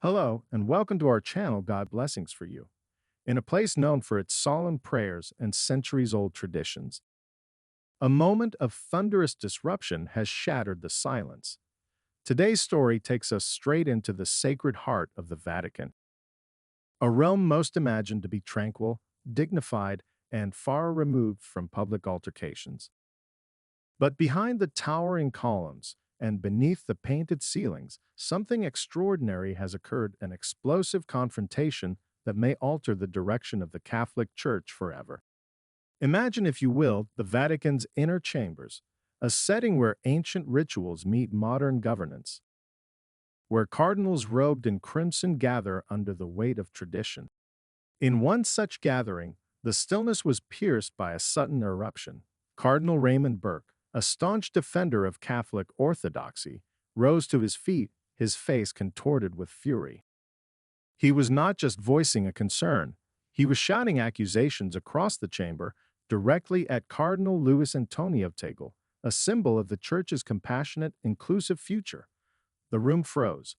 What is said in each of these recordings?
Hello, and welcome to our channel, God Blessings for You. In a place known for its solemn prayers and centuries old traditions, a moment of thunderous disruption has shattered the silence. Today's story takes us straight into the sacred heart of the Vatican, a realm most imagined to be tranquil, dignified, and far removed from public altercations. But behind the towering columns and beneath the painted ceilings, something extraordinary has occurred, an explosive confrontation that may alter the direction of the Catholic Church forever. Imagine, if you will, the Vatican's inner chambers, a setting where ancient rituals meet modern governance, where cardinals robed in crimson gather under the weight of tradition. In one such gathering, the stillness was pierced by a sudden eruption. Cardinal Raymond Burke, a staunch defender of Catholic orthodoxy, rose to his feet, his face contorted with fury. He was not just voicing a concern, he was shouting accusations across the chamber directly at Cardinal Luis Tagle, a symbol of the Church's compassionate, inclusive future. The room froze.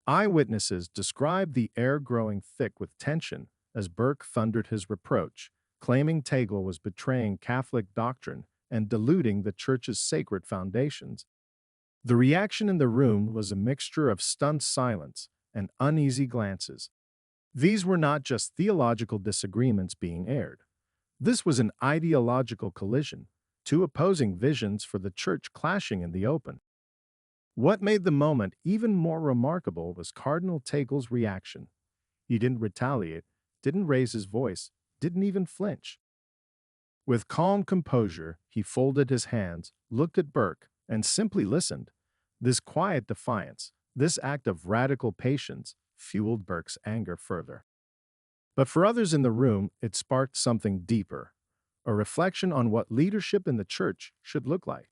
Eyewitnesses described the air growing thick with tension as Burke thundered his reproach, claiming Tagle was betraying Catholic doctrine and diluting the Church's sacred foundations. The reaction in the room was a mixture of stunned silence and uneasy glances. These were not just theological disagreements being aired. This was an ideological collision, two opposing visions for the Church clashing in the open. What made the moment even more remarkable was Cardinal Tagle's reaction. He didn't retaliate, didn't raise his voice, didn't even flinch. With calm composure, he folded his hands, looked at Burke, and simply listened. This quiet defiance, this act of radical patience, fueled Burke's anger further. But for others in the room, it sparked something deeper, a reflection on what leadership in the Church should look like.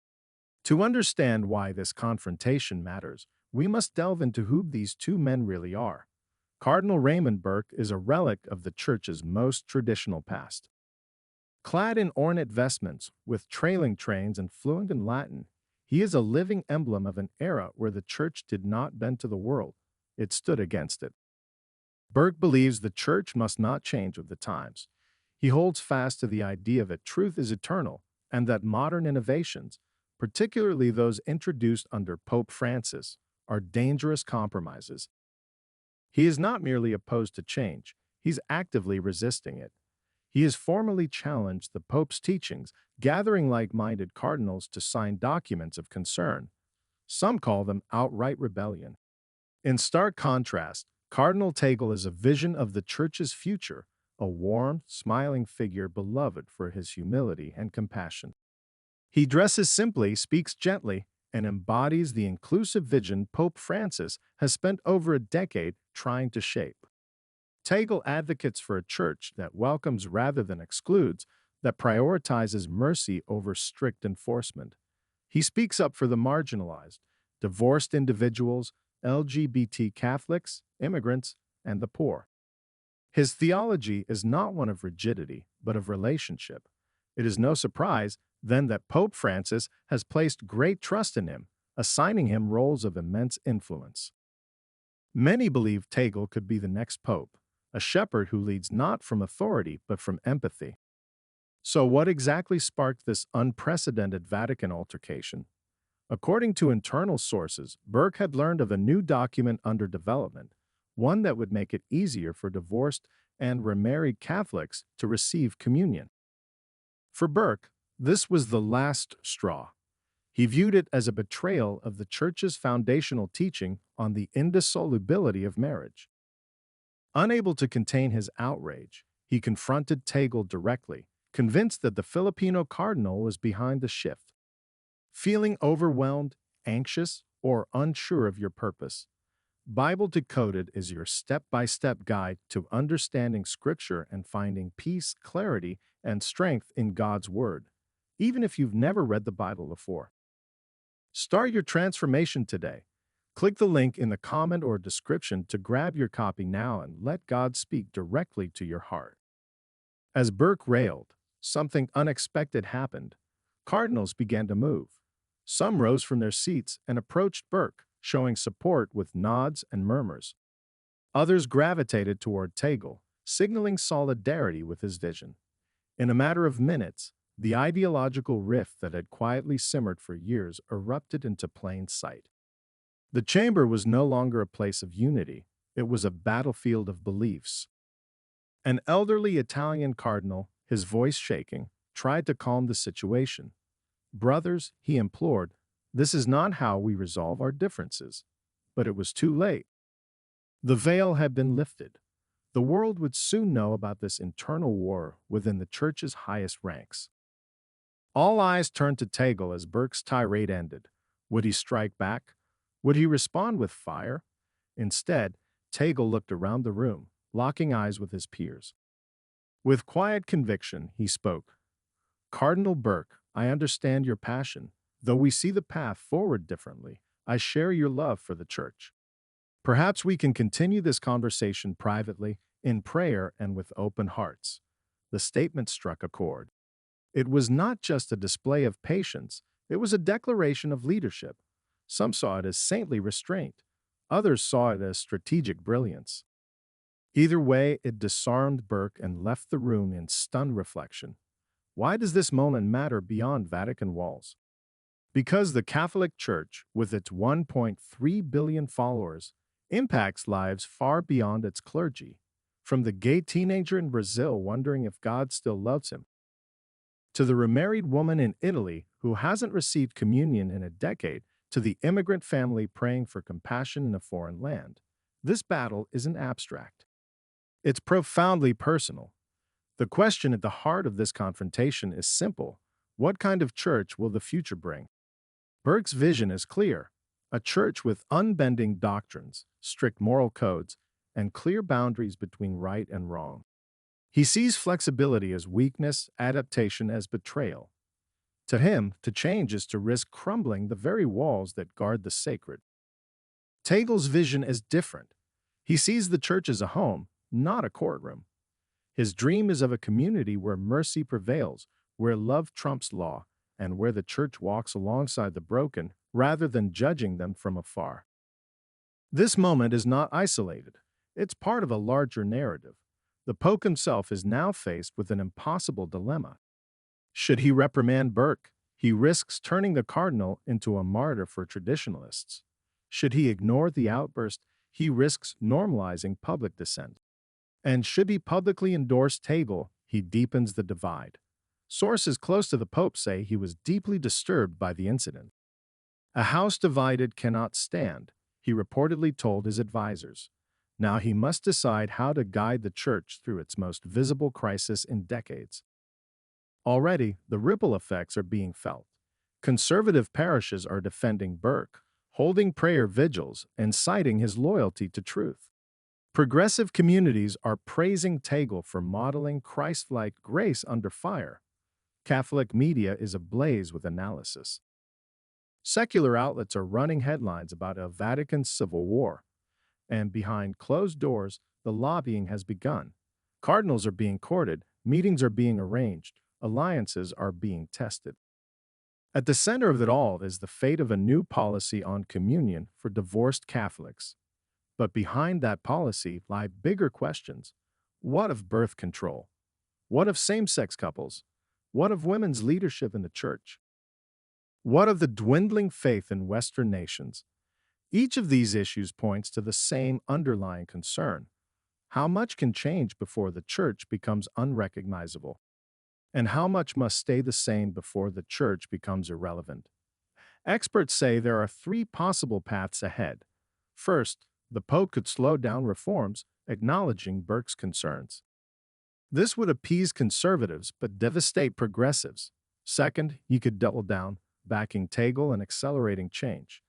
To understand why this confrontation matters, we must delve into who these two men really are. Cardinal Raymond Burke is a relic of the Church's most traditional past. Clad in ornate vestments, with trailing trains and fluent in Latin, he is a living emblem of an era where the Church did not bend to the world, it stood against it. Burke believes the Church must not change with the times. He holds fast to the idea that truth is eternal and that modern innovations, particularly those introduced under Pope Francis, are dangerous compromises. He is not merely opposed to change, he's actively resisting it. He has formally challenged the Pope's teachings, gathering like-minded cardinals to sign documents of concern. Some call them outright rebellion. In stark contrast, Cardinal Tagle is a vision of the Church's future, a warm, smiling figure beloved for his humility and compassion. He dresses simply, speaks gently, and embodies the inclusive vision Pope Francis has spent over a decade trying to shape. Tagle advocates for a church that welcomes rather than excludes, that prioritizes mercy over strict enforcement. He speaks up for the marginalized, divorced individuals, LGBT Catholics, immigrants, and the poor. His theology is not one of rigidity, but of relationship. It is no surprise, then, that Pope Francis has placed great trust in him, assigning him roles of immense influence. Many believe Tagle could be the next pope, a shepherd who leads not from authority but from empathy. So, what exactly sparked this unprecedented Vatican altercation? According to internal sources, Burke had learned of a new document under development, one that would make it easier for divorced and remarried Catholics to receive communion. For Burke, this was the last straw. He viewed it as a betrayal of the Church's foundational teaching on the indissolubility of marriage. Unable to contain his outrage, he confronted Tagle directly, convinced that the Filipino cardinal was behind the shift. Feeling overwhelmed, anxious, or unsure of your purpose, Bible Decoded is your step-by-step guide to understanding Scripture and finding peace, clarity, and strength in God's Word, even if you've never read the Bible before. Start your transformation today. Click the link in the comment or description to grab your copy now and let God speak directly to your heart. As Burke railed, something unexpected happened. Cardinals began to move. Some rose from their seats and approached Burke, showing support with nods and murmurs. Others gravitated toward Tagle, signaling solidarity with his vision. In a matter of minutes, the ideological rift that had quietly simmered for years erupted into plain sight. The chamber was no longer a place of unity, it was a battlefield of beliefs. An elderly Italian cardinal, his voice shaking, tried to calm the situation. Brothers, he implored, this is not how we resolve our differences. But it was too late. The veil had been lifted. The world would soon know about this internal war within the church's highest ranks. All eyes turned to Tagle as Burke's tirade ended. Would he strike back? Would he respond with fire? Instead, Tagle looked around the room, locking eyes with his peers. With quiet conviction, he spoke. Cardinal Burke, I understand your passion. Though we see the path forward differently, I share your love for the church. Perhaps we can continue this conversation privately, in prayer and with open hearts. The statement struck a chord. It was not just a display of patience, it was a declaration of leadership. Some saw it as saintly restraint, others saw it as strategic brilliance. Either way, it disarmed Burke and left the room in stunned reflection. Why does this moment matter beyond Vatican walls? Because the Catholic Church, with its 1.3 billion followers, impacts lives far beyond its clergy. From the gay teenager in Brazil wondering if God still loves him, to the remarried woman in Italy who hasn't received communion in a decade, to the immigrant family praying for compassion in a foreign land. This battle isn't abstract. It's profoundly personal. The question at the heart of this confrontation is simple. What kind of church will the future bring? Burke's vision is clear. A church with unbending doctrines, strict moral codes, and clear boundaries between right and wrong. He sees flexibility as weakness, adaptation as betrayal. To him, to change is to risk crumbling the very walls that guard the sacred. Tagle's vision is different. He sees the church as a home, not a courtroom. His dream is of a community where mercy prevails, where love trumps law, and where the church walks alongside the broken rather than judging them from afar. This moment is not isolated. It's part of a larger narrative. The Pope himself is now faced with an impossible dilemma. Should he reprimand Burke, he risks turning the cardinal into a martyr for traditionalists. Should he ignore the outburst, he risks normalizing public dissent. And should he publicly endorse Tagle, he deepens the divide. Sources close to the Pope say he was deeply disturbed by the incident. A house divided cannot stand, he reportedly told his advisors. Now he must decide how to guide the church through its most visible crisis in decades. Already, the ripple effects are being felt. Conservative parishes are defending Burke, holding prayer vigils, and citing his loyalty to truth. Progressive communities are praising Tagle for modeling Christ-like grace under fire. Catholic media is ablaze with analysis. Secular outlets are running headlines about a Vatican civil war. And behind closed doors, the lobbying has begun. Cardinals are being courted, meetings are being arranged, alliances are being tested. At the center of it all is the fate of a new policy on communion for divorced Catholics. But behind that policy lie bigger questions. What of birth control? What of same-sex couples? What of women's leadership in the church? What of the dwindling faith in Western nations? Each of these issues points to the same underlying concern. How much can change before the church becomes unrecognizable? And how much must stay the same before the church becomes irrelevant? Experts say there are three possible paths ahead. First, the Pope could slow down reforms, acknowledging Burke's concerns. This would appease conservatives but devastate progressives. Second, he could double down, backing Tagle and accelerating change.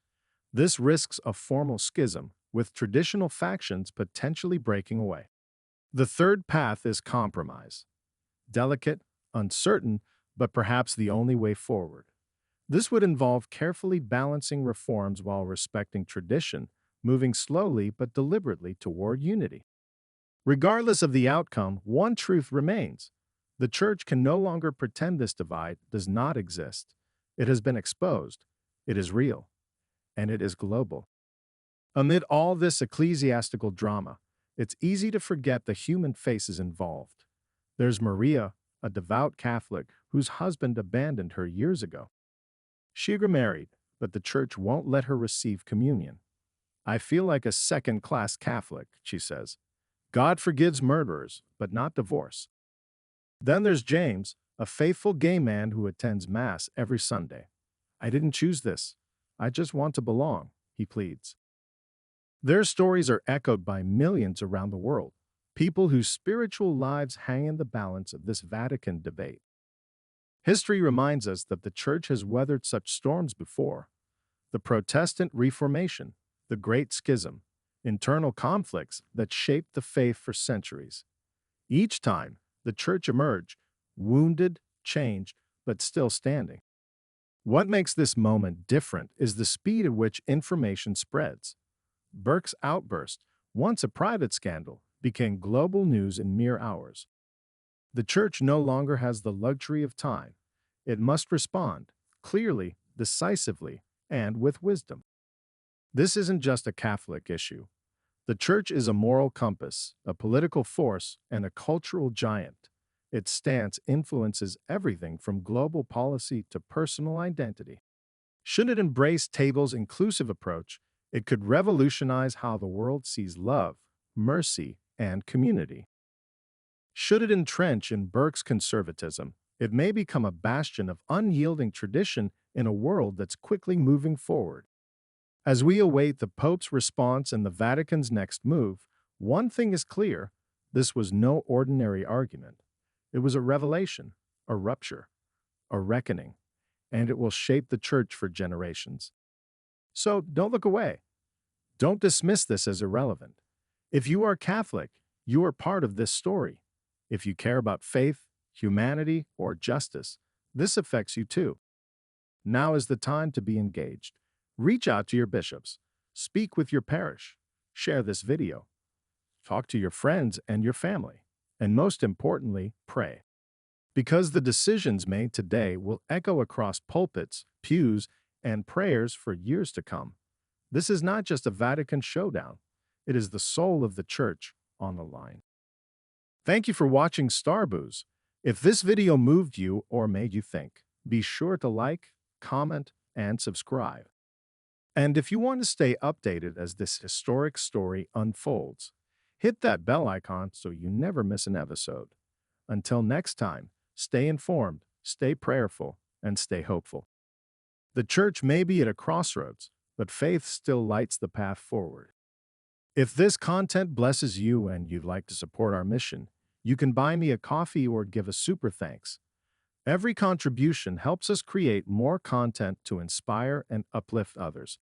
This risks a formal schism, with traditional factions potentially breaking away. The third path is compromise. Delicate, uncertain, but perhaps the only way forward. This would involve carefully balancing reforms while respecting tradition, moving slowly but deliberately toward unity. Regardless of the outcome, one truth remains. The church can no longer pretend this divide does not exist. It has been exposed, it is real, and it is global. Amid all this ecclesiastical drama, it's easy to forget the human faces involved. There's Maria, a devout Catholic whose husband abandoned her years ago. She remarried, but the church won't let her receive communion. I feel like a second-class Catholic, she says. God forgives murderers, but not divorce. Then there's James, a faithful gay man who attends Mass every Sunday. I didn't choose this. I just want to belong, he pleads. Their stories are echoed by millions around the world, people whose spiritual lives hang in the balance of this Vatican debate. History reminds us that the Church has weathered such storms before. The Protestant Reformation, the Great Schism, internal conflicts that shaped the faith for centuries. Each time, the Church emerged, wounded, changed, but still standing. What makes this moment different is the speed at which information spreads. Burke's outburst, once a private scandal, became global news in mere hours. The Church no longer has the luxury of time. It must respond, clearly, decisively, and with wisdom. This isn't just a Catholic issue. The Church is a moral compass, a political force, and a cultural giant. Its stance influences everything from global policy to personal identity. Should it embrace Table's inclusive approach, it could revolutionize how the world sees love, mercy, and community. Should it entrench in Burke's conservatism, it may become a bastion of unyielding tradition in a world that's quickly moving forward. As we await the Pope's response and the Vatican's next move, one thing is clear: this was no ordinary argument. It was a revelation, a rupture, a reckoning, and it will shape the Church for generations. So don't look away. Don't dismiss this as irrelevant. If you are Catholic, you are part of this story. If you care about faith, humanity, or justice, this affects you too. Now is the time to be engaged. Reach out to your bishops. Speak with your parish. Share this video. Talk to your friends and your family. And most importantly, pray. Because the decisions made today will echo across pulpits, pews, and prayers for years to come. This is not just a Vatican showdown. It is the soul of the Church on the line. Thank you for watching Starbooze. If this video moved you or made you think, be sure to like, comment, and subscribe. And if you want to stay updated as this historic story unfolds, hit that bell icon so you never miss an episode. Until next time, stay informed, stay prayerful, and stay hopeful. The Church may be at a crossroads, but faith still lights the path forward. If this content blesses you and you'd like to support our mission, you can buy me a coffee or give a super thanks. Every contribution helps us create more content to inspire and uplift others.